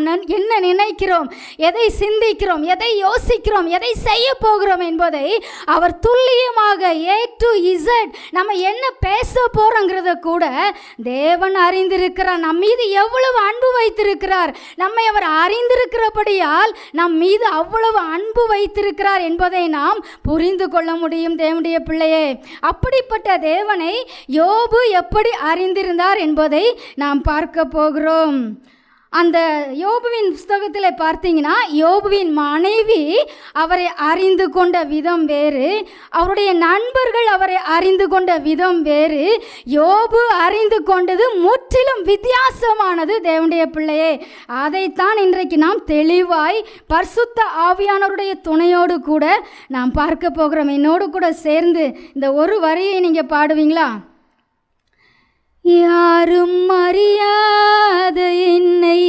நாம் என்ன நினைக்கிறோம், எதை சிந்திக்கிறோம், எதை யோசிக்கிறோம், எதை செய்ய போகிறோம் என்பதை அவர் துல்லியமாக A to Z நம்ம என்ன பேச போகிறோங்கிறத கூட தேவன் அறிந்திருக்கிறார். நம் மீது எவ்வளவு அன்பு வைத்திருக்கிறார், நம்மை அவர் அறிந்திருக்கிறபடியால் நம் மீது அவ்வளவு அன்பு வைத்திருக்கிறார் என்பதை நாம் புரிந்து கொள்ள முடியும். தேவனுடைய பிள்ளையே, அப்படிப்பட்ட தேவனை யோபு எப்படி அறிந்திருந்தார் என்பதை நாம் பார்க்க போகிறோம். அந்த யோபுவின் புஸ்தகத்தில் பார்த்தீங்கன்னா, யோபுவின் மனைவி அவரை அறிந்து கொண்ட விதம் வேறு, அவருடைய நண்பர்கள் அவரை அறிந்து கொண்ட விதம் வேறு. யோபு அறிந்து கொண்டது முற்றிலும் வித்தியாசமானது. தேவனுடைய பிள்ளையே, அதைத்தான் இன்றைக்கு நாம் தெளிவாய் பரிசுத்த ஆவியானவருடைய துணையோடு கூட நாம் பார்க்க போகிறோம். என்னோடு கூட சேர்ந்து இந்த ஒரு வரியை நீங்கள் பாடுவீங்களா? யாரும் அறியாத என்னை